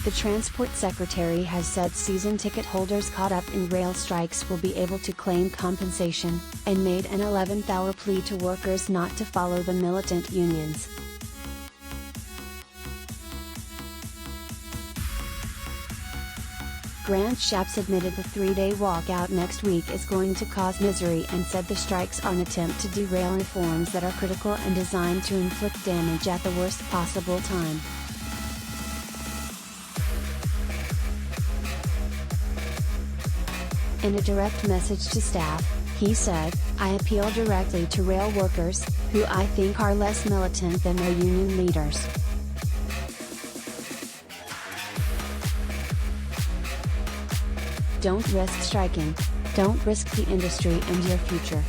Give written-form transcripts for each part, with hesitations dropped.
The Transport Secretary has said season ticket holders caught up in rail strikes will be able to claim compensation, and made an 11th-hour plea to workers not to follow the militant unions. Grant Shapps admitted the 3-day walkout next week is going to cause misery and said the strikes are an attempt to derail reforms that are critical and designed to inflict damage at the worst possible time. In a direct message to staff, he said, "I appeal directly to rail workers, who I think are less militant than their union leaders. Don't risk striking. Don't risk the industry and your future.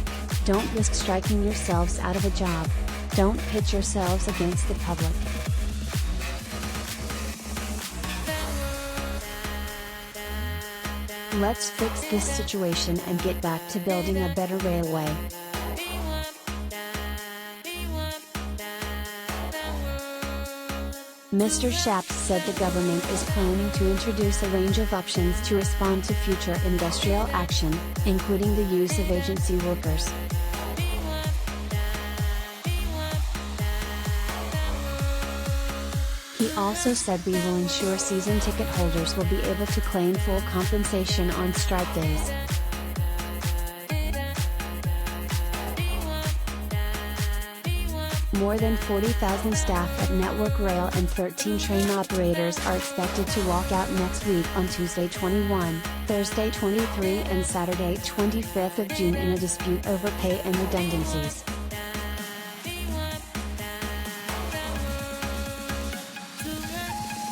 Don't risk striking yourselves out of a job. Don't pitch yourselves against the public." Let's fix this situation and get back to building a better railway. Mr. Shapps said the government is planning to introduce a range of options to respond to future industrial action, including the use of agency workers. He also said we will ensure season ticket holders will be able to claim full compensation on strike days. More than 40,000 staff at Network Rail and 13 train operators are expected to walk out next week on Tuesday 21, Thursday 23 and Saturday 25 of June in a dispute over pay and redundancies.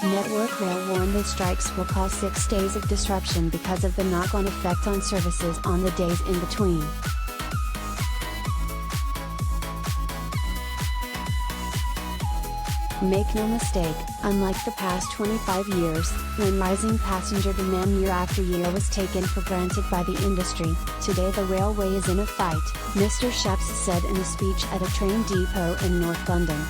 Network Rail warned the strikes will cause 6 days of disruption because of the knock-on effect on services on the days in between. Make no mistake, unlike the past 25 years, when rising passenger demand year after year was taken for granted by the industry, today the railway is in a fight, Mr. Shapps said in a speech at a train depot in North London.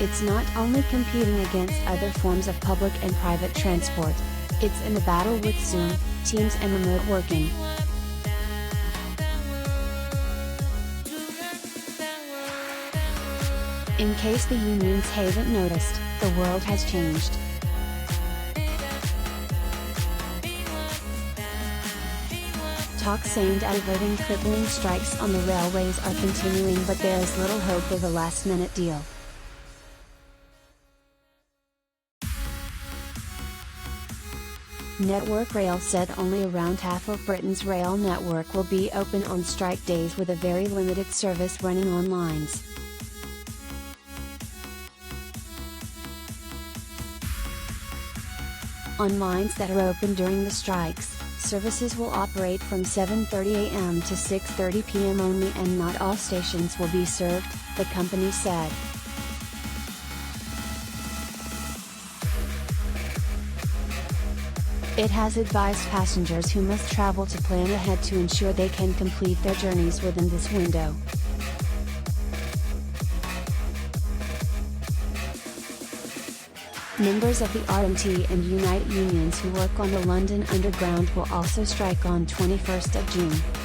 It's not only competing against other forms of public and private transport. It's in a battle with Zoom, Teams and remote working. In case the unions haven't noticed, the world has changed. Talks aimed at averting crippling strikes on the railways are continuing, but there is little hope of a last-minute deal. Network Rail said only around half of Britain's rail network will be open on strike days, with a very limited service running on lines. On lines that are open during the strikes, services will operate from 7:30 a.m. to 6:30 p.m. only, and not all stations will be served, the company said. It has advised passengers who must travel to plan ahead to ensure they can complete their journeys within this window. Members of the RMT and Unite unions who work on the London Underground will also strike on 21st of June.